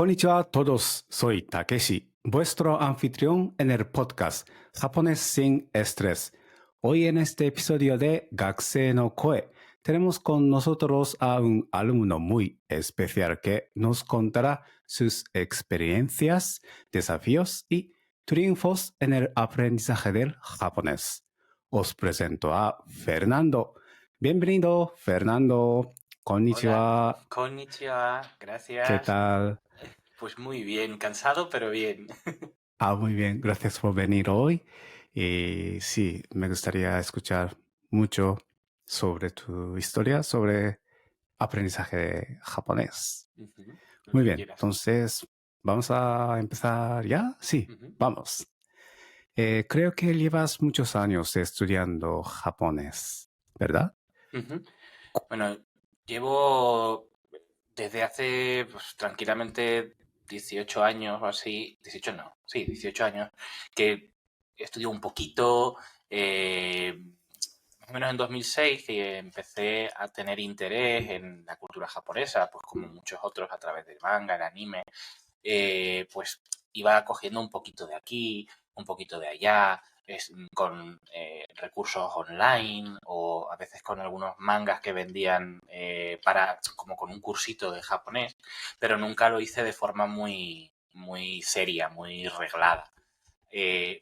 Konnichiwa a todos, soy Takeshi, vuestro anfitrión en el podcast Japonés sin estrés. Hoy en este episodio de Gakusei no Koe tenemos con nosotros a un alumno muy especial que nos contará sus experiencias, desafíos y triunfos en el aprendizaje del japonés. Os presento a Fernando. Bienvenido, Fernando. Konnichiwa. Hola, konnichiwa, ¿Qué gracias. tal? Pues muy bien, cansado pero bien. Muy bien, gracias por venir hoy. Y sí, me gustaría escuchar mucho sobre tu historia, sobre aprendizaje de japonés. Ujú, lo Muy que bien, quieras. entonces, ¿vamos a empezar ya? Sí, Ujú, vamos. Creo que llevas muchos años estudiando japonés, ¿verdad? ujú. Bueno, llevo desde hace pues, tranquilamente 18 años o así, 18 no, sí, 18 años, que estudié un poquito, más o menos en 2006, que empecé a tener interés en la cultura japonesa, pues como muchos otros a través del manga, el anime. Pues iba cogiendo un poquito de aquí, un poquito de allá, con recursos online o a veces con algunos mangas que vendían para como con un cursito de japonés, pero nunca lo hice de forma muy seria, muy reglada.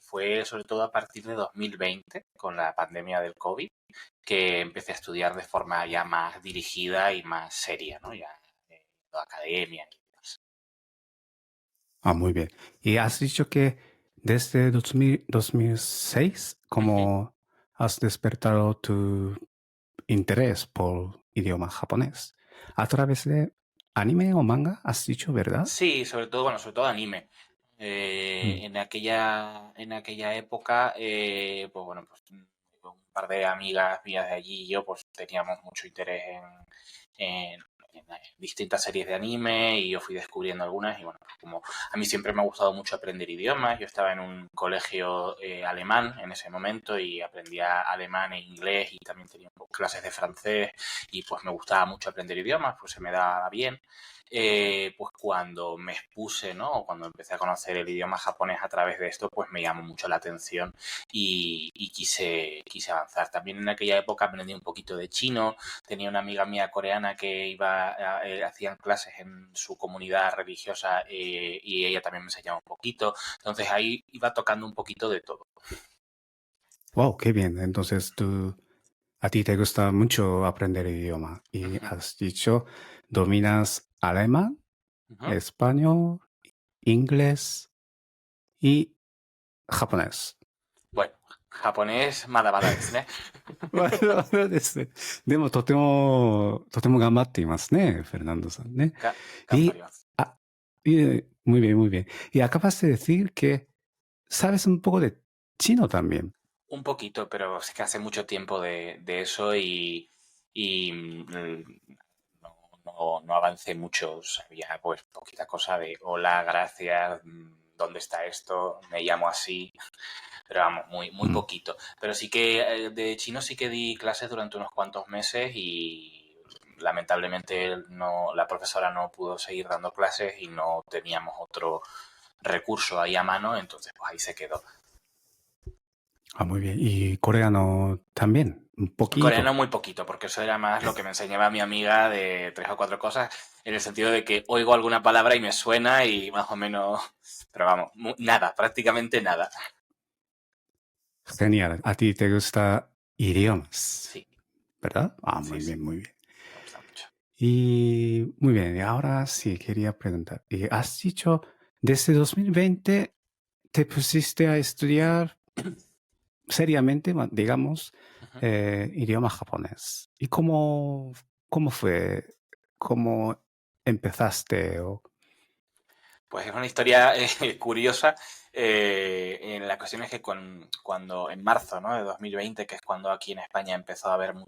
Fue sobre todo a partir de 2020, con la pandemia del COVID, que empecé a estudiar de forma ya más dirigida y más seria, ¿no? Ya de academia. Muy bien. Y has dicho que desde 2006, Ujú. como has despertado tu interés por idioma japonés. A través de anime o manga, has dicho, ¿verdad? Sí, sobre todo, bueno, sobre todo anime. Mm. En aquella época, pues bueno, pues un par de amigas mías de allí y yo, pues teníamos mucho interés en distintas series de anime y yo fui descubriendo algunas y bueno, pues como a mí siempre me ha gustado mucho aprender idiomas, yo estaba en un colegio alemán en ese momento y aprendía alemán e inglés y también tenía clases de francés y pues me gustaba mucho aprender idiomas, pues se me daba bien. Pues cuando me expuse, ¿no? O cuando empecé a conocer el idioma japonés a través de esto, pues me llamó mucho la atención y quise avanzar. También en aquella época aprendí un poquito de chino, tenía una amiga mía coreana que hacían clases en su comunidad religiosa y ella también me enseñaba un poquito, entonces ahí iba tocando un poquito de todo. Wow, qué bien. Entonces a ti te gusta mucho aprender idioma y Ujú, has dicho, dominas alemán, ujú. español, inglés y japonés. Bueno, japonés, madabada desu ne. まだまだですね。でもとても頑張っていますね、Fernando san, ¿eh? Y, Ganfarimasu. ah, y, muy bien, muy bien. Y acabas de decir que sabes un poco de chino también. Un poquito, pero es que hace mucho tiempo de eso y no avancé mucho. Sabía pues poquita cosa de hola, gracias, ¿dónde está esto? Me llamo así, pero vamos, muy Mm. poquito. Pero sí que de chino sí que di clases durante unos cuantos meses y lamentablemente no, la profesora no pudo seguir dando clases y no teníamos otro recurso ahí a mano, entonces pues ahí se quedó. Muy bien. Y coreano también, un Coreano poquito. muy poquito, porque eso era más lo que me enseñaba mi amiga de 3 o 4 cosas, en el sentido de que oigo alguna palabra y me suena y más o menos, pero vamos, nada, prácticamente nada. Genial. A ti te gusta idiomas, Sí, ¿verdad? sí, Muy sí, bien, muy bien. me gusta mucho. Y muy bien. Y ahora sí, quería preguntar. Y has dicho, desde 2020 te pusiste a estudiar seriamente, digamos, Ujú. idioma japonés. ¿Y cómo fue? ¿Cómo empezaste? Pues es una historia curiosa. En la cuestión es que cuando en marzo, ¿no? de 2020, que es cuando aquí en España empezó a haber Mm.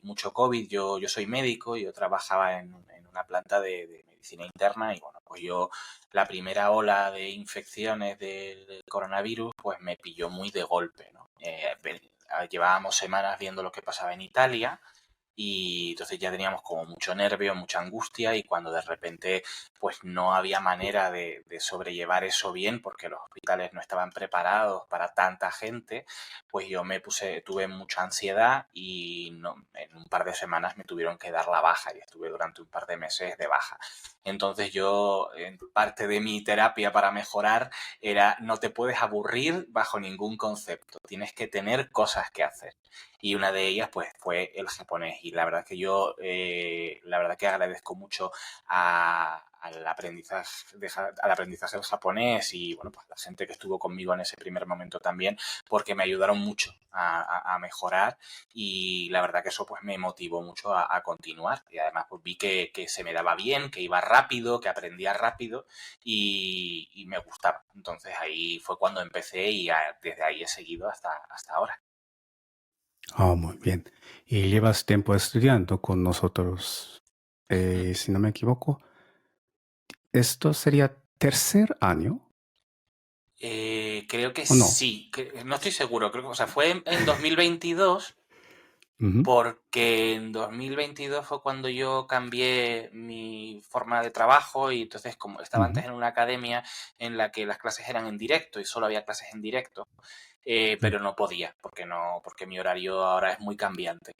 mucho COVID, yo soy médico, yo trabajaba en una planta de medicina interna y bueno, pues yo la primera ola de infecciones del coronavirus pues me pilló muy de golpe, ¿no? Llevábamos semanas viendo lo que pasaba en Italia y entonces ya teníamos como mucho nervio, mucha angustia y cuando de repente pues no había manera de sobrellevar eso bien porque los hospitales no estaban preparados para tanta gente, pues yo tuve mucha ansiedad y en un par de semanas me tuvieron que dar la baja y estuve durante un par de meses de baja. Entonces yo, en parte de mi terapia para mejorar era no te puedes aburrir bajo ningún concepto, tienes que tener cosas que hacer. Y una de ellas pues fue el japonés y la verdad que yo la verdad que agradezco mucho al aprendizaje del japonés y bueno, pues la gente que estuvo conmigo en ese primer momento también, porque me ayudaron mucho a mejorar y la verdad que eso pues me motivó mucho a continuar y además pues vi que se me daba bien, que iba rápido, que aprendía rápido y me gustaba. Entonces ahí fue cuando empecé y desde ahí he seguido hasta ahora. Ah, muy bien. Y llevas tiempo estudiando con nosotros, si no me equivoco. ¿Esto sería tercer año Creo que o no? sí, no estoy seguro, creo que, o sea, fue en 2022 Ujú, porque en 2022 fue cuando yo cambié mi forma de trabajo y entonces como estaba ujú, antes en una academia en la que las clases eran en directo y solo había clases en directo, mm. pero no podía porque mi horario ahora es muy cambiante.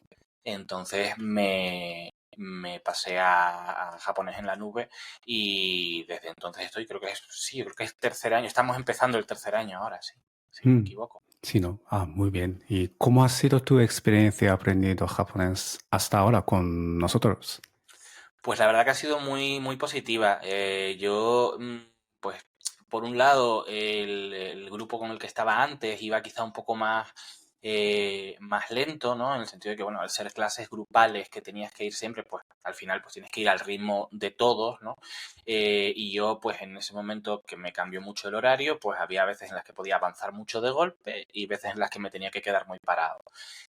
Entonces me pasé a japonés en la nube y desde entonces yo creo que es tercer año, estamos empezando el tercer año ahora, sí, si no me Mm, equivoco. sí, ¿no? Ah, muy bien. ¿Y cómo ha sido tu experiencia aprendiendo japonés hasta ahora con nosotros? Pues la verdad que ha sido muy, muy positiva. Pues, por un lado, el grupo con el que estaba antes iba quizá un poco más lento, ¿no? En el sentido de que, bueno, al ser clases grupales que tenías que ir siempre, pues al final pues tienes que ir al ritmo de todos, ¿no? Y yo, pues en ese momento que me cambió mucho el horario, pues había veces en las que podía avanzar mucho de golpe y veces en las que me tenía que quedar muy parado.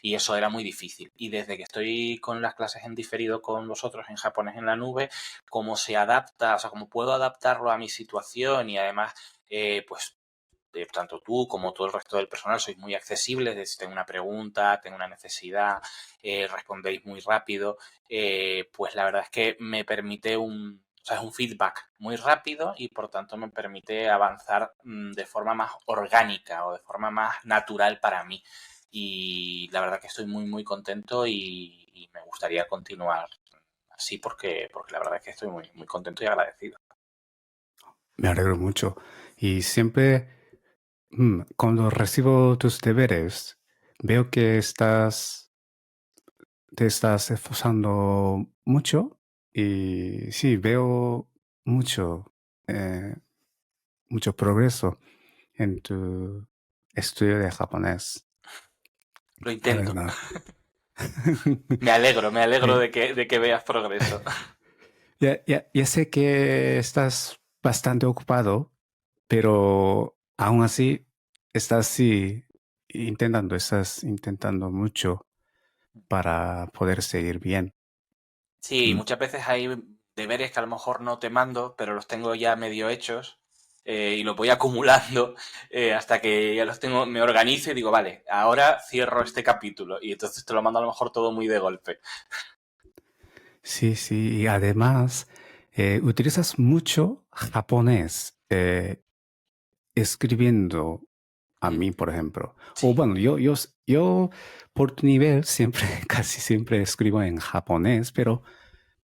Y eso era muy difícil. Y desde que estoy con las clases en diferido con vosotros en japonés en la nube, cómo se adapta, o sea, cómo puedo adaptarlo a mi situación y además, pues tanto tú como todo el resto del personal sois muy accesibles, de si tengo una pregunta, tengo una necesidad, respondéis muy rápido, pues la verdad es que me permite o sea, es un feedback muy rápido y por tanto me permite avanzar de forma más orgánica o de forma más natural para mí. Y la verdad que estoy muy, muy contento y me gustaría continuar así porque la verdad es que estoy muy, muy contento y agradecido. Me alegro mucho. Y siempre, cuando recibo tus deberes, veo que te estás esforzando mucho y sí, veo mucho, eh, mucho progreso en tu estudio de japonés, Lo la intento. verdad. Me alegro Eh, de que veas progreso. ya sé que estás bastante ocupado, pero aún así estás intentando mucho para poder seguir bien. Sí, Mm, muchas veces hay deberes que a lo mejor no te mando, pero los tengo ya medio hechos y los voy acumulando hasta que ya los tengo, me organizo y digo, vale, ahora cierro este capítulo y entonces te lo mando a lo mejor todo muy de golpe. sí, sí, y además utilizas mucho japonés escribiendo a Mm, mí, por ejemplo. O sí. bueno, yo por tu nivel siempre, casi siempre escribo en japonés, pero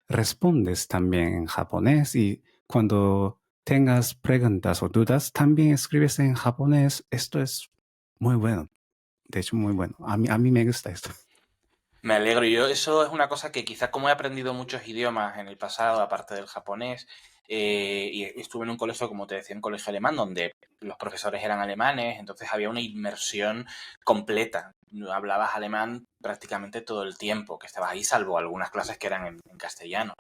respondes también en japonés y cuando tengas preguntas o dudas, también escribes en japonés. Esto es muy bueno, de hecho muy bueno. A mí me gusta esto. Me alegro. Yo, eso es una cosa que quizás como he aprendido muchos idiomas en el pasado, aparte del japonés, y estuve en un colegio, como te decía, un colegio alemán, donde los profesores eran alemanes, entonces había una inmersión completa. Hablabas alemán prácticamente todo el tiempo que estabas ahí, salvo algunas clases que eran en castellano.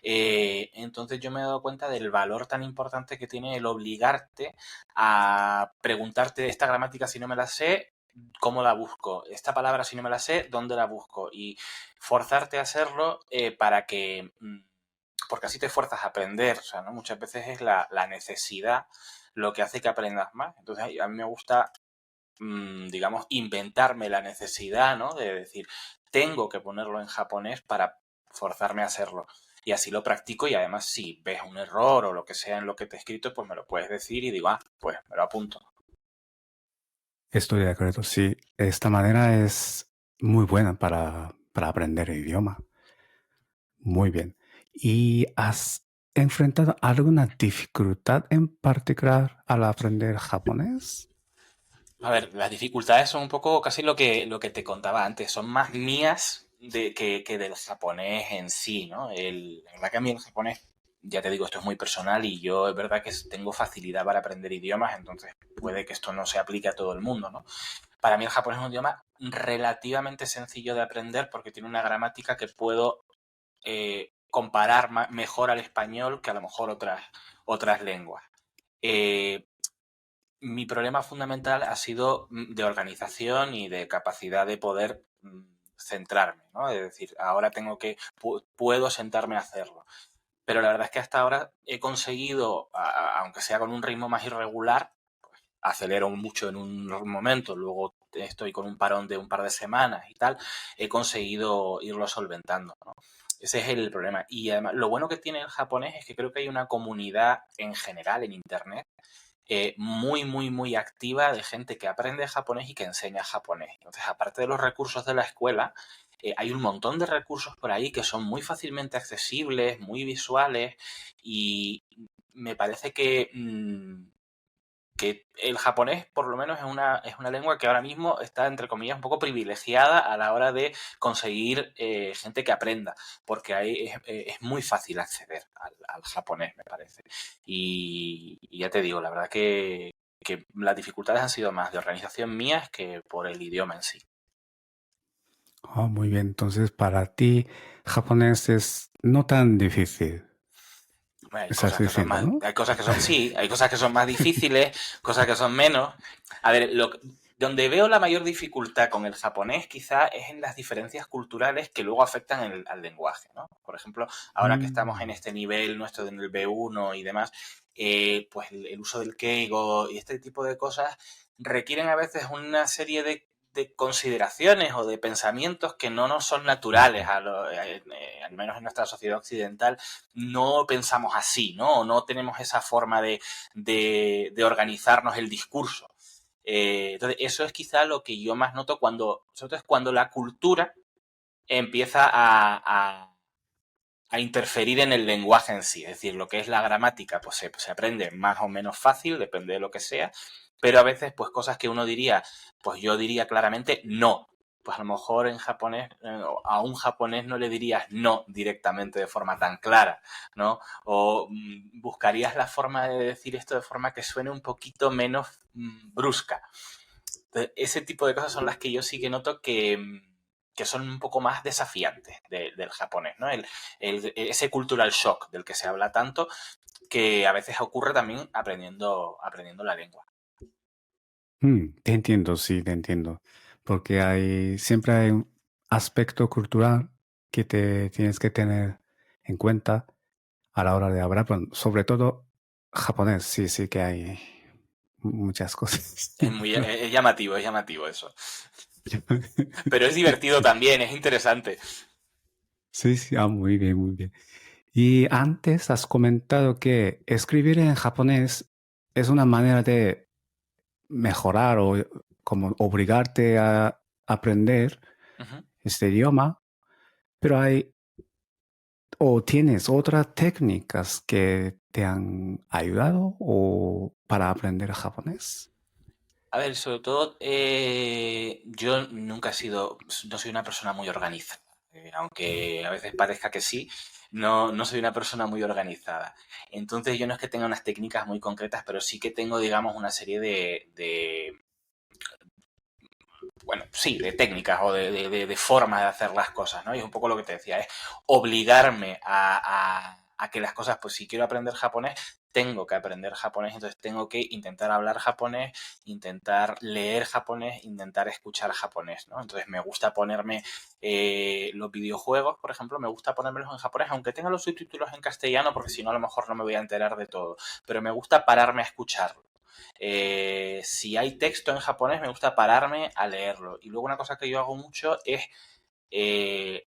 Entonces yo me he dado cuenta del valor tan importante que tiene el obligarte a preguntarte esta gramática si no me la sé, ¿cómo la busco? Esta palabra si no me la sé, ¿dónde la busco? Y forzarte a hacerlo para que, porque así te fuerzas a aprender, o sea, ¿no? Muchas veces es la necesidad lo que hace que aprendas más. Entonces a mí me gusta, digamos, inventarme la necesidad, ¿no? De decir, tengo que ponerlo en japonés para forzarme a hacerlo. y así lo practico y además si ves un error o lo que sea en lo que te he escrito, pues me lo puedes decir y digo, pues me lo apunto. Estoy de acuerdo, sí. Esta manera es muy buena para aprender el idioma. Muy bien. ¿Y has enfrentado alguna dificultad en particular al aprender japonés? A ver, las dificultades son un poco casi lo que te contaba antes, son más mías que del japonés en sí, ¿no? La verdad que a mí el japonés, ya te digo, esto es muy personal y yo es verdad que tengo facilidad para aprender idiomas, entonces puede que esto no se aplique a todo el mundo, ¿no? Para mí el japonés es un idioma relativamente sencillo de aprender porque tiene una gramática que puedo comparar mejor al español que a lo mejor otras lenguas. Eh, Mi problema fundamental ha sido de organización y de capacidad de poder centrarme, ¿no? Es decir, ahora puedo sentarme a hacerlo. Pero la verdad es que hasta ahora he conseguido, aunque sea con un ritmo más irregular, acelero mucho en un momento, luego estoy con un parón de un par de semanas y tal, he conseguido irlo solventando, ¿no? Ese es el problema. Y además, lo bueno que tiene el japonés es que creo que hay una comunidad en general en Internet muy, muy, muy activa de gente que aprende japonés y que enseña japonés. Entonces, aparte de los recursos de la escuela, hay un montón de recursos por ahí que son muy fácilmente accesibles, muy visuales y me parece que el japonés, por lo menos, es una lengua que ahora mismo está, entre comillas, un poco privilegiada a la hora de conseguir gente que aprenda, porque ahí es muy fácil acceder al japonés, me parece. Y ya te digo, la verdad que las dificultades han sido más de organización mías que por el idioma en sí. Oh, muy bien. Entonces, para ti, japonés es no tan difícil. Bueno, hay Estás cosas que son diciendo, más, ¿no? hay cosas que son, sí, hay cosas que son más difíciles, cosas que son menos. A ver, donde veo la mayor dificultad con el japonés quizá es en las diferencias culturales que luego afectan al lenguaje, ¿no? Por ejemplo, ahora que estamos en Mm. este nivel nuestro en el B1 y demás, pues el uso del keigo y este tipo de cosas requieren a veces una serie de consideraciones o de pensamientos que no nos son naturales, al menos en nuestra sociedad occidental, no pensamos así, ¿no? No tenemos esa forma de organizarnos el discurso. Entonces, eso es quizá lo que yo más noto sobre todo es cuando la cultura empieza a interferir en el lenguaje en sí. Es decir, lo que es la gramática, pues se aprende más o menos fácil, depende de lo que sea, pero a veces, pues cosas que uno diría, pues yo diría claramente no. Pues a lo mejor en japonés, a un japonés no le dirías no directamente de forma tan clara, ¿no? O buscarías la forma de decir esto de forma que suene un poquito menos brusca. Entonces, ese tipo de cosas son las que yo sí que noto que son un poco más desafiantes del japonés, ¿no? Ese cultural shock del que se habla tanto, que a veces ocurre también aprendiendo la lengua. Te entiendo, sí, te entiendo. Porque siempre hay un aspecto cultural que te tienes que tener en cuenta a la hora de hablar. Bueno, sobre todo japonés, sí, sí que hay muchas cosas. Es llamativo eso. Pero es divertido también, es interesante. Sí, sí, muy bien, muy bien. Y antes has comentado que escribir en japonés es una manera de mejorar o como obligarte a aprender Ujú. este idioma, pero o tienes otras técnicas que te han ayudado o para aprender japonés. A ver, sobre todo, yo nunca no soy una persona muy organizada. Aunque a veces parezca que sí, no soy una persona muy organizada. Entonces yo no es que tenga unas técnicas muy concretas, pero sí que tengo, digamos, una serie bueno, sí, de técnicas o de formas de hacer las cosas, ¿no? Y es un poco lo que te decía, es obligarme a que las cosas, pues si quiero aprender japonés, tengo que aprender japonés, entonces tengo que intentar hablar japonés, intentar leer japonés, intentar escuchar japonés, ¿no? Entonces me gusta ponerme los videojuegos, por ejemplo, me gusta ponérmelos en japonés, aunque tenga los subtítulos en castellano, porque si no a lo mejor no me voy a enterar de todo, pero me gusta pararme a escucharlo. Si hay texto en japonés, me gusta pararme a leerlo. Y luego una cosa que yo hago mucho es eh,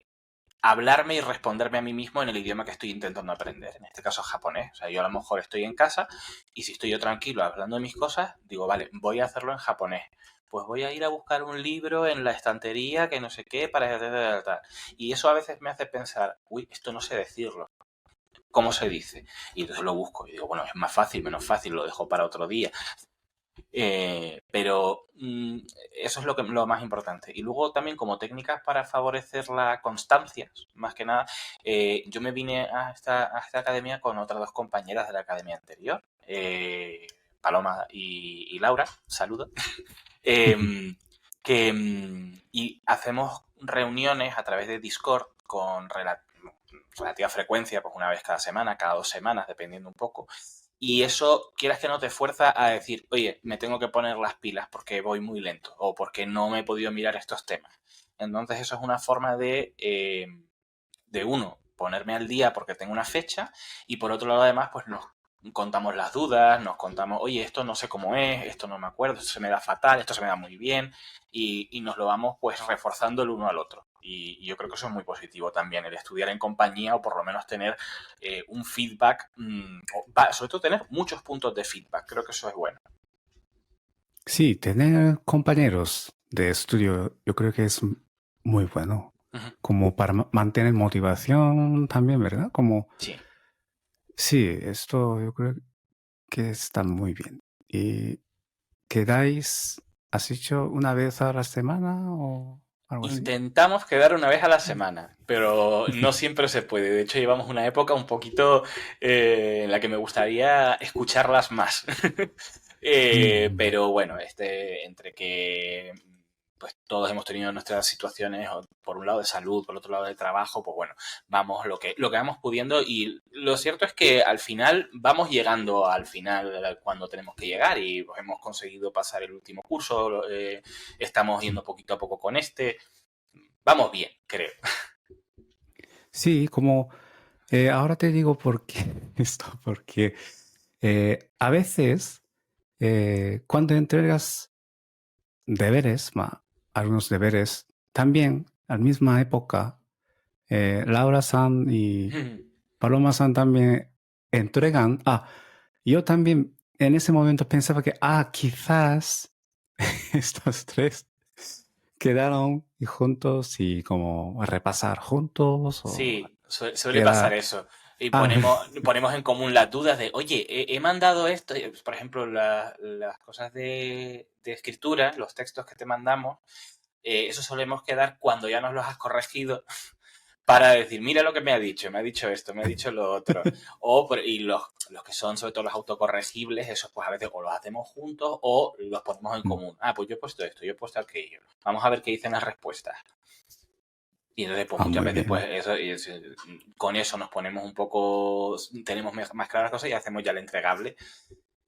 hablarme y responderme a mí mismo en el idioma que estoy intentando aprender, en este caso japonés. O sea, yo a lo mejor estoy en casa y si estoy yo tranquilo hablando de mis cosas, digo, vale, voy a hacerlo en japonés. Pues voy a ir a buscar un libro en la estantería que no sé qué para... Y eso a veces me hace pensar, uy, esto no sé decirlo. ¿Cómo se dice? Y entonces lo busco y digo, bueno, es más fácil, menos fácil, lo dejo para otro día. Pero eso es lo más importante. Y luego también como técnicas para favorecer la constancia, más que nada, yo me vine a esta academia con otras dos compañeras de la academia anterior, Paloma y Laura, saludos, y hacemos reuniones a través de Discord con relativa frecuencia, pues una vez cada semana, cada 2 semanas, dependiendo un poco. Y eso, quieras que no, te fuerza a decir, oye, me tengo que poner las pilas porque voy muy lento o porque no me he podido mirar estos temas. Entonces eso es una forma de uno, ponerme al día porque tengo una fecha y por otro lado además pues nos contamos las dudas, nos contamos, oye, esto no sé cómo es, esto no me acuerdo, esto se me da fatal, esto se me da muy bien y nos lo vamos pues reforzando el uno al otro. Y yo creo que eso es muy positivo también, el estudiar en compañía o por lo menos tener un feedback, sobre todo tener muchos puntos de feedback, creo que eso es bueno. Sí, tener compañeros de estudio yo creo que es muy bueno. Ujú. Como para mantener motivación también, ¿verdad? Como, Sí. sí, esto yo creo que está muy bien. ¿Y quedáis, has dicho, una vez a la semana o algo así? Intentamos quedar una vez a la semana, pero no siempre se puede. De hecho, llevamos una época un poquito en la que me gustaría escucharlas más. Pero bueno, entre que pues todos hemos tenido nuestras situaciones, por un lado de salud, por otro lado de trabajo, pues bueno, vamos lo que vamos pudiendo y lo cierto es que al final vamos llegando al final cuando tenemos que llegar y pues, hemos conseguido pasar el último curso, estamos yendo poquito a poco con vamos bien, creo. Sí, como ahora te digo por qué esto, porque a veces cuando entregas deberes, algunos deberes, también a la misma época, Laura-san y Paloma-san también entregan. Yo también en ese momento pensaba que, quizás estos tres quedaron juntos y como repasar juntos o Sí, suele pasar queda. eso. Y Ah, ponemos en común las dudas de, oye, he mandado esto, por ejemplo, las cosas de escritura, los textos que te mandamos, eso solemos quedar cuando ya nos los has corregido para decir, mira lo que me ha dicho esto, me ha dicho lo otro. Y los que son sobre todo los autocorregibles, esos pues a veces o los hacemos juntos o los ponemos en común. Pues yo he puesto esto, yo he puesto aquello. Vamos a ver qué dicen las respuestas. Y entonces, pues muchas muy veces, pues bien. con eso nos ponemos un poco, tenemos más claras las cosas y hacemos ya el entregable.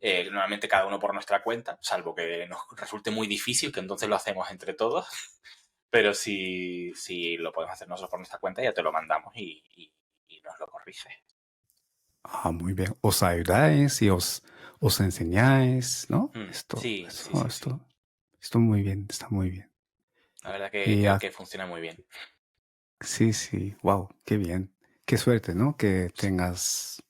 Normalmente cada uno por nuestra cuenta, salvo que nos resulte muy difícil, que entonces lo hacemos entre todos. Pero si lo podemos hacer nosotros por nuestra cuenta, ya te lo mandamos y nos lo corrige. Muy bien. Os ayudáis y os enseñáis, ¿no? Sí, sí, sí, sí. Esto muy bien, está muy bien. La verdad que, Y que, que funciona muy bien. sí, sí, wow, qué bien. Qué suerte, ¿no? Que tengas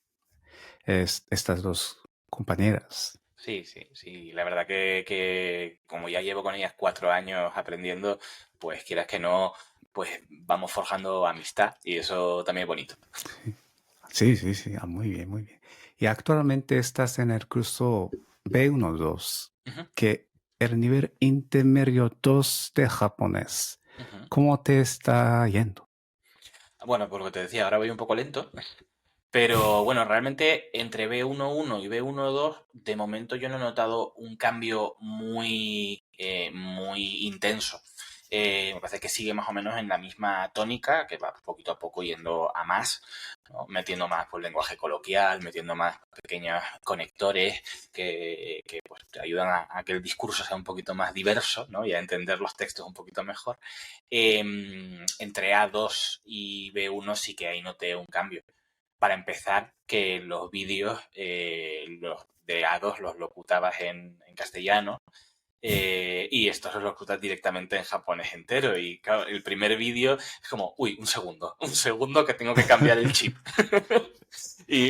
estas dos compañeras. Sí, sí, sí. La verdad que como ya llevo con ellas 4 años aprendiendo, pues quieras que no, pues vamos forjando amistad y eso también es bonito. Sí, sí, sí, muy bien, muy bien. Y actualmente estás en el curso B1-2, Ujú, que el nivel intermedio 2 de japonés. ujú. ¿Cómo te está yendo? Bueno, por lo que te decía, ahora voy un poco lento, pero bueno, realmente entre B1.1 y B1.2, de momento yo no he notado un cambio muy intenso. Me parece que sigue más o menos en la misma tónica, que va poquito a poco yendo a más, ¿no? Metiendo más pues, lenguaje coloquial, metiendo más pequeños conectores que, pues, te ayudan a que el discurso sea un poquito más diverso, ¿no? Y a entender los textos un poquito mejor. Entre A2 y B1 sí que ahí noté un cambio. Para empezar, que los vídeos, los de A2 los locutabas en castellano Y esto lo escuchas directamente en japonés entero. Y claro, el primer vídeo es como, uy, un segundo que tengo que cambiar el chip.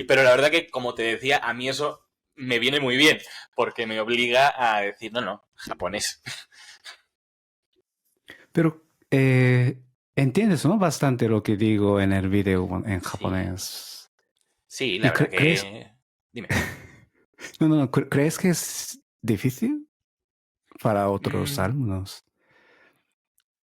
Pero la verdad que, como te decía, a mí eso me viene muy bien, porque me obliga a decir, no, no, japonés. Pero entiendes, ¿no? Bastante lo que digo en el video en Sí, japonés. sí, la ¿Y verdad crees? que... Dime. No, no, no, ¿crees que es difícil para otros Mm, alumnos?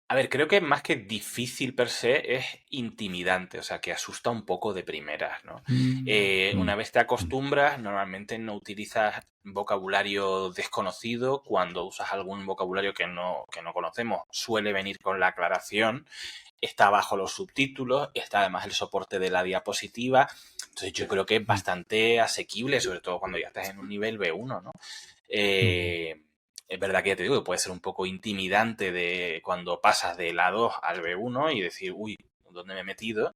A ver, creo que más que difícil per se es intimidante, o sea, que asusta un poco de primeras, ¿no? Mm, Una mm, vez te mm, acostumbras, normalmente no utilizas vocabulario desconocido. Cuando usas algún vocabulario que no conocemos, suele venir con la aclaración, está bajo los subtítulos, está además el soporte de la diapositiva. Entonces yo creo que es mm, bastante asequible, sobre todo cuando ya estás en un nivel B1, ¿no? mm. Eh, es verdad que ya te digo que puede ser un poco intimidante de cuando pasas de la 2 al B1 y decir, uy, ¿dónde me he metido?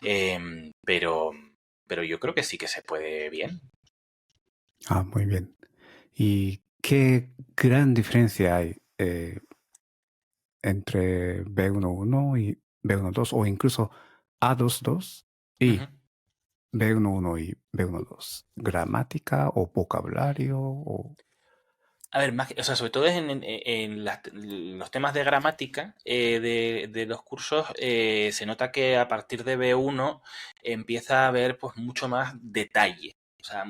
Eh, pero, pero yo creo que sí que se puede bien. Ah, muy bien. ¿Y qué gran diferencia hay entre B11 y B12 o incluso A22 Ujú. y B11 y B12? ¿Gramática o vocabulario? O... A ver, o sea, sobre todo en los temas de gramática de los cursos, se nota que a partir de B1 empieza a haber pues mucho más detalle. O sea,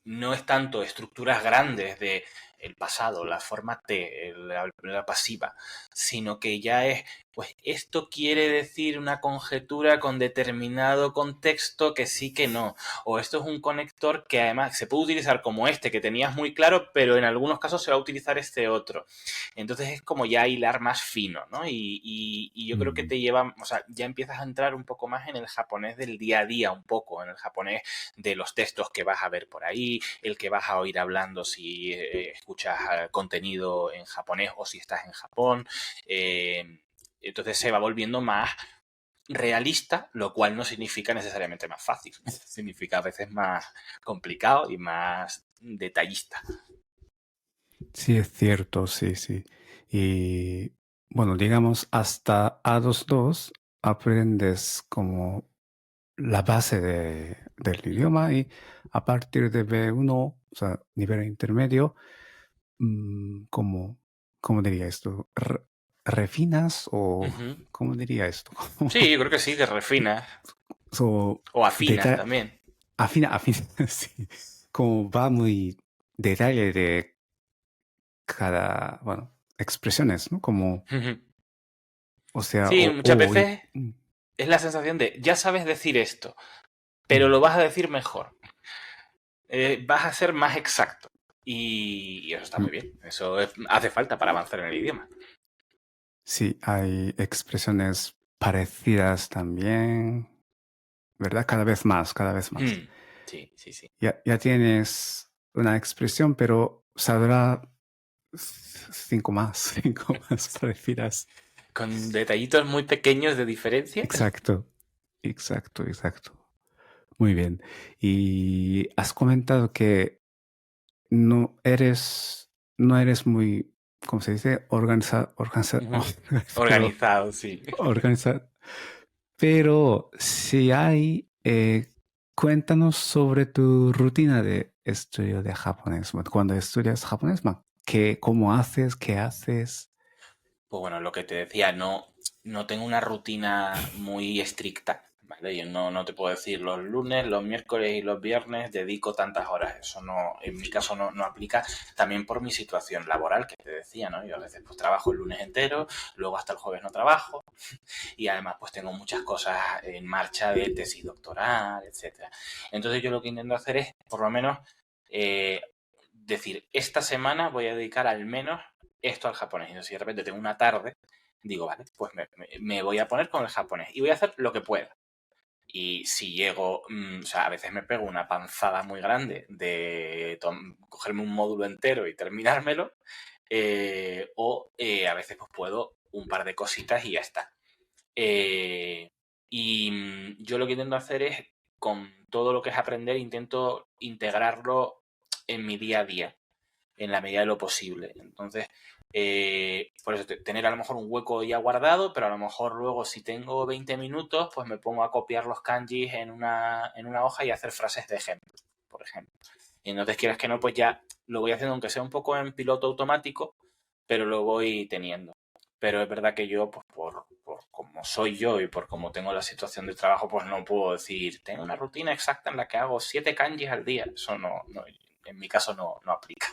no es tanto estructuras grandes de el pasado, la forma T, la pasiva, sino que ya es, pues esto quiere decir una conjetura con determinado contexto que sí que no, o esto es un conector que además se puede utilizar como este que tenías muy claro, pero en algunos casos se va a utilizar este otro. Entonces es como ya hilar más fino, ¿no? Y yo creo que Mm, te lleva, o sea, ya empiezas a entrar un poco más en el japonés del día a día, un poco, en el japonés de los textos que vas a ver por ahí, el que vas a oír hablando si escuchas contenido en japonés o si estás en Japón. Entonces se va volviendo más realista, lo cual no significa necesariamente más fácil, significa a veces más complicado y más detallista. sí, es cierto, sí, sí. Y bueno, digamos, hasta A22 aprendes como la base del idioma y a partir de B1, o sea, nivel intermedio, ¿cómo, cómo diría esto? ¿Refinas o Ujú. cómo diría esto? Sí, yo creo que sí, que refinas So, o afinas también. afina, sí. Como va muy detalle de cada, bueno, expresiones, ¿no? Como, Ujú. o sea, Sí, muchas y, veces es la sensación de, ya sabes decir esto, pero mm, lo vas a decir mejor, vas a ser más exacto. Y eso está muy mm. bien, hace falta para avanzar en el idioma. Sí, hay expresiones parecidas también, ¿verdad? Cada vez más, cada vez más. Sí, sí, sí. Ya tienes una expresión, pero saldrá cinco más, cinco más parecidas. Con detallitos muy pequeños de diferencia. Exacto, exacto, exacto. Muy bien. Y has comentado que no eres muy, ¿cómo se dice? Ujú. Pero Organizado, sí. organizado. Pero si hay, cuéntanos sobre tu rutina de estudio de japonés. Bueno, cuando estudias japonés, ¿cómo haces? ¿Qué haces? Pues bueno, lo que te decía, no tengo una rutina muy estricta, ¿vale? Yo no te puedo decir los lunes, los miércoles y los viernes dedico tantas horas. Eso no, en mi caso no aplica también por mi situación laboral, que te decía, ¿no? Yo a veces pues trabajo el lunes entero, luego hasta el jueves no trabajo y además pues tengo muchas cosas en marcha de tesis doctoral, etcétera. Entonces yo lo que intento hacer es, por lo menos, eh, decir, esta semana voy a dedicar al menos esto al japonés. Y si de repente tengo una tarde, digo, vale, pues me voy a poner con el japonés y voy a hacer lo que pueda. Y si llego, o sea, a veces me pego una panzada muy grande de cogerme un módulo entero y terminármelo, a veces pues puedo un par de cositas y ya está. Eh, yo lo que intento hacer es, con todo lo que es aprender, intento integrarlo en mi día a día. en la medida de lo posible. Entonces, por eso, tener a lo mejor un hueco ya guardado, pero a lo mejor luego si tengo 20 minutos, pues me pongo a copiar los kanjis en una hoja y hacer frases de ejemplo, por ejemplo. Y entonces, quieras que no, pues ya lo voy haciendo, aunque sea un poco en piloto automático, pero lo voy teniendo. Pero es verdad que yo, pues por como soy yo y por cómo tengo la situación de trabajo, pues no puedo decir, tengo una rutina exacta en la que hago 7 kanjis al día. Eso no en mi caso no aplica.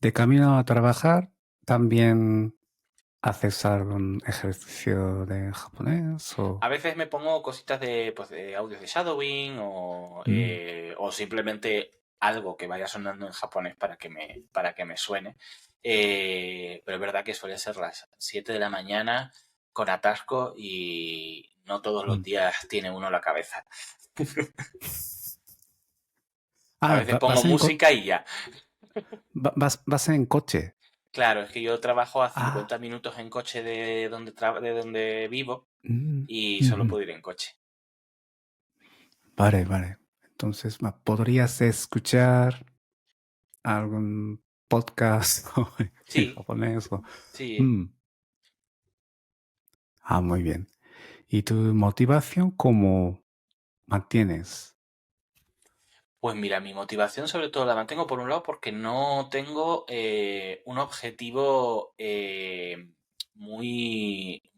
De camino a trabajar, también haces algún ejercicio de japonés o... A veces me pongo cositas pues, de audios de shadowing o simplemente algo que vaya sonando en japonés para que me suene. Pero es verdad que suele ser las 7 de la mañana con atasco y no todos los Mm. días tiene uno la cabeza. A Ah, veces pongo música y ya. vas en coche. Claro, es que yo trabajo a Ah, 50 minutos en coche de donde vivo mm, y solo ujú. puedo ir en coche. Vale, vale. Entonces, ¿podrías escuchar algún podcast en Sí, japonés? sí. Mm. Ah, muy bien. ¿Y tu motivación cómo mantienes? Pues mira, mi motivación sobre todo la mantengo por un lado porque no tengo un objetivo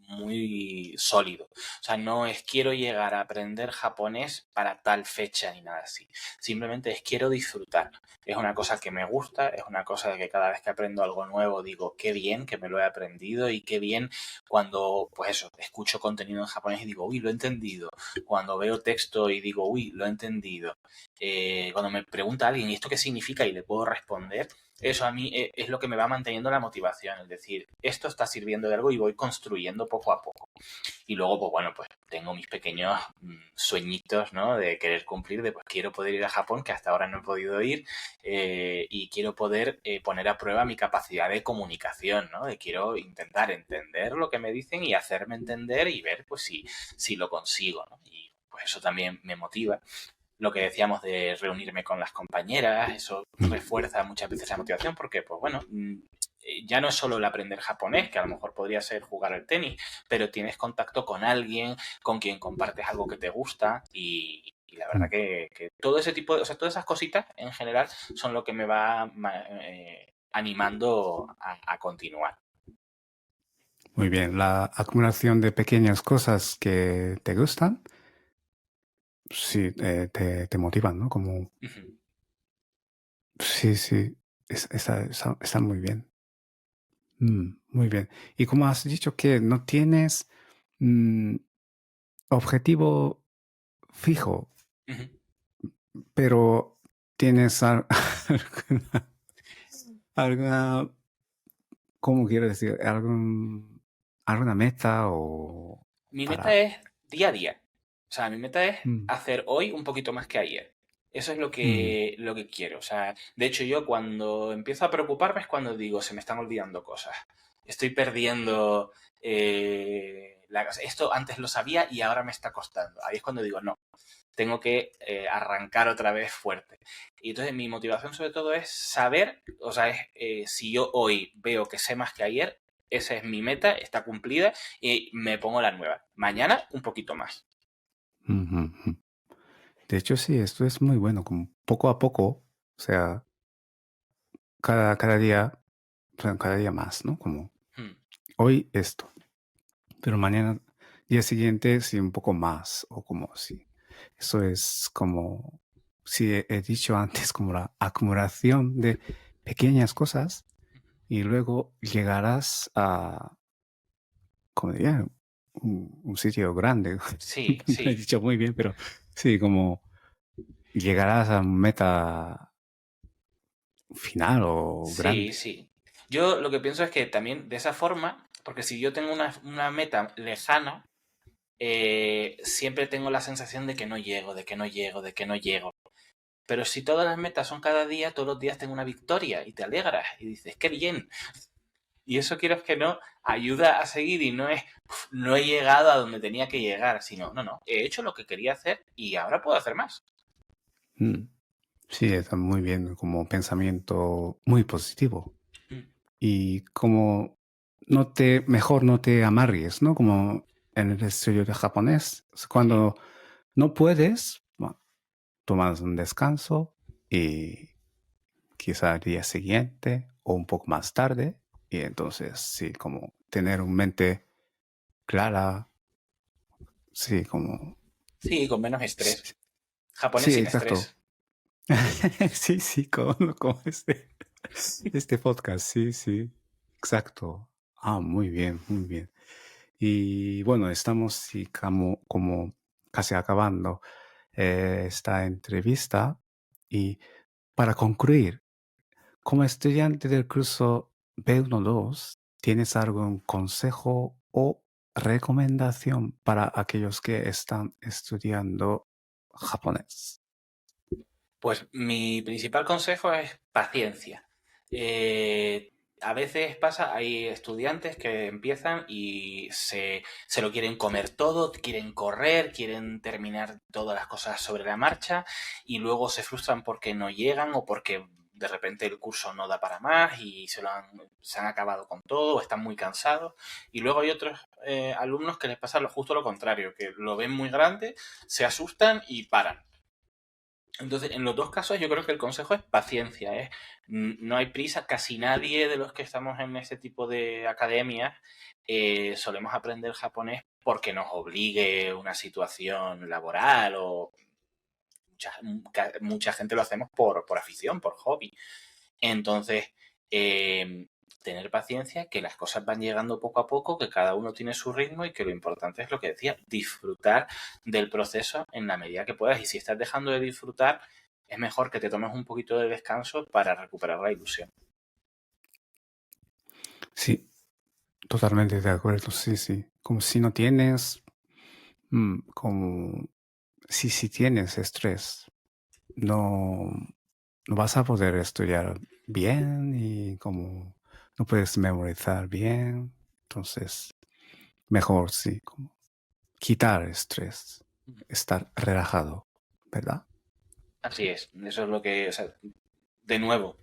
muy sólido. O sea, no es quiero llegar a aprender japonés para tal fecha ni nada así. Simplemente es quiero disfrutar. Es una cosa que me gusta, es una cosa de que cada vez que aprendo algo nuevo digo qué bien que me lo he aprendido y qué bien cuando, pues eso, escucho contenido en japonés y digo, uy, lo he entendido. Cuando veo texto y digo, uy, lo he entendido. Cuando me pregunta alguien, ¿y esto qué significa? Y le puedo responder, eso a mí es lo que me va manteniendo la motivación, es decir, esto está sirviendo de algo y voy construyendo poco a poco. Y luego, pues bueno, pues tengo mis pequeños sueñitos, ¿no? De querer cumplir, de pues quiero poder ir a Japón, que hasta ahora no he podido ir, y quiero poder poner a prueba mi capacidad de comunicación, ¿no? De quiero intentar entender lo que me dicen y hacerme entender y ver, pues si lo consigo, ¿no? Y pues eso también me motiva. Lo que decíamos de reunirme con las compañeras, eso Mm. refuerza muchas veces la motivación porque, pues bueno, ya no es solo el aprender japonés, que a lo mejor podría ser jugar al tenis, pero tienes contacto con alguien con quien compartes algo que te gusta y la verdad Mm. que todo ese tipo de, o sea, todas esas cositas en general son lo que me va animando a continuar. Muy bien. La acumulación de pequeñas cosas que te gustan, sí, te motivan, ¿no? Como, Ujú, sí, sí, está muy bien. Muy bien. Y como has dicho que no tienes mm, objetivo fijo, ujú. pero tienes alguna, ¿cómo quiero decir? Alguna meta o Mi meta para... es día a día. O sea, mi meta es Mm, hacer hoy un poquito más que ayer. Eso es lo mm, que quiero. O sea, de hecho, yo cuando empiezo a preocuparme es cuando digo, se me están olvidando cosas. Estoy perdiendo. Esto antes lo sabía y ahora me está costando. Ahí es cuando digo, no, tengo que arrancar otra vez fuerte. Y entonces mi motivación sobre todo es saber, o sea, si yo hoy veo que sé más que ayer, esa es mi meta, está cumplida y me pongo la nueva. Mañana un poquito más. ujú, ujú. De hecho, sí, esto es muy bueno, como poco a poco, o sea, cada día, o sea, cada día más, ¿no? Como Hmm. hoy esto, pero mañana, día siguiente, sí, un poco más, o como sí. Eso es como, sí, he dicho antes, como la acumulación de pequeñas cosas y luego llegarás a, como diría, un sitio grande. Sí, No he sí, dicho muy bien, pero sí, como llegarás a un meta final o sí, grande. sí. Yo lo que pienso es que también de esa forma, porque si yo tengo una meta lejana, siempre tengo la sensación de que no llego, de que no llego, de que no llego. Pero si todas las metas son cada día, todos los días tengo una victoria y te alegras y dices, qué bien. Y eso quiero que no ayuda a seguir y no es, "Uf, no he llegado a donde tenía que llegar", sino, no, no, he hecho lo que quería hacer y ahora puedo hacer más. Mm. Sí, está muy bien, como pensamiento muy positivo. Mm. Y como mejor no te amargues, ¿no? Como en el estudio de japonés, Sí. cuando no puedes, bueno, tomas un descanso y quizá al día siguiente o un poco más tarde. Y entonces, sí, como tener una mente clara, sí, como... Sí, con menos estrés. Japonés Sí, sin exacto. estrés. Sí, sí, como este podcast, sí, sí, exacto. Ah, muy bien, muy bien. Y bueno, estamos sí, como casi acabando esta entrevista y para concluir, como estudiante del curso B12, ¿tienes algún consejo o recomendación para aquellos que están estudiando japonés? Pues mi principal consejo es paciencia. A veces pasa, hay estudiantes que empiezan y se lo quieren comer todo, quieren correr, quieren terminar todas las cosas sobre la marcha y luego se frustran porque no llegan o porque de repente el curso no da para más y se han acabado con todo o están muy cansados. Y luego hay otros alumnos que les pasa justo lo contrario, que lo ven muy grande, se asustan y paran. Entonces, en los dos casos yo creo que el consejo es paciencia, ¿eh? No hay prisa, casi nadie de los que estamos en este tipo de academias solemos aprender japonés porque nos obligue una situación laboral o mucha gente lo hacemos por afición, por hobby. Entonces, eh, tener paciencia, que las cosas van llegando poco a poco, que cada uno tiene su ritmo y que lo importante es lo que decía, disfrutar del proceso en la medida que puedas. Y si estás dejando de disfrutar, es mejor que te tomes un poquito de descanso para recuperar la ilusión. Sí, totalmente de acuerdo, sí, sí. Como si no tienes, como si tienes estrés, no, no vas a poder estudiar bien y como no puedes memorizar bien. Entonces, mejor sí, como quitar estrés, estar relajado, ¿verdad? Así es, eso es lo que, o sea, de nuevo,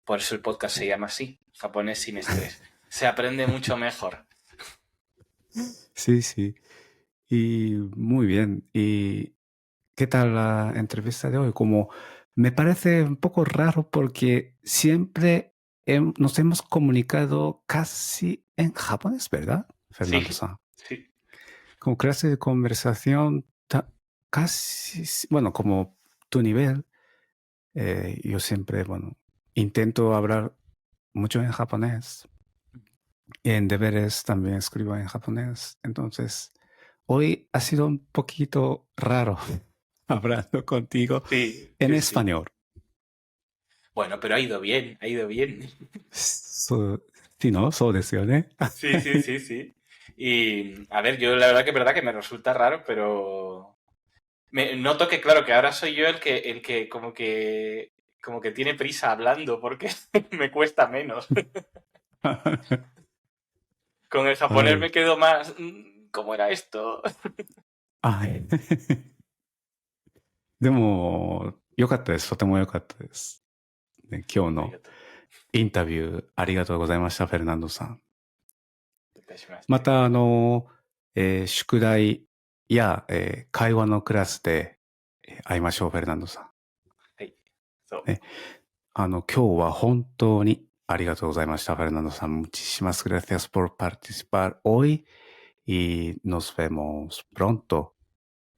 por eso el podcast se llama así, japonés sin estrés. Se aprende mucho mejor. Sí, sí. Y muy bien. ¿Y qué tal la entrevista de hoy? Como me parece un poco raro porque siempre nos hemos comunicado casi en japonés, ¿verdad, Sí, Fernando-san? sí. Como clase de conversación, casi, bueno, como tu nivel, yo siempre, bueno, intento hablar mucho en japonés. En deberes también escribo en japonés. Entonces, hoy ha sido un poquito raro hablando contigo Sí, en sí, sí. español. Bueno, pero ha ido bien, ha ido bien. sí, ¿no? そうですよね。Sí, sí, sí, sí. Y a ver, yo la verdad que es verdad que me resulta raro, pero noto que claro que ahora soy yo el que como que tiene prisa hablando porque me cuesta menos. Con el japonés me はい。quedo más. ¿Cómo era esto? はい。でも、良かったです。とても良かったです。ね、今日の Arigato. インタビューありがとうございました、フェルナンドさん。ま Itashimashite. た、宿題や、会話のクラスで、会いましょう、フェルナンドさん。はい。そう。ね、今日は本当にありがとうございました、フェルナンドさん。Muchísimas gracias por participar hoy y nos vemos pronto.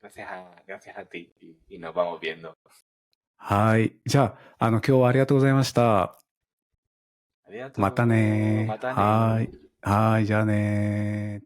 Gracias a ti y nos vamos viendo. はい。じゃあ、今日はありがとうございました。また Arigato. ね。Mata はい。ne. はい、じゃあね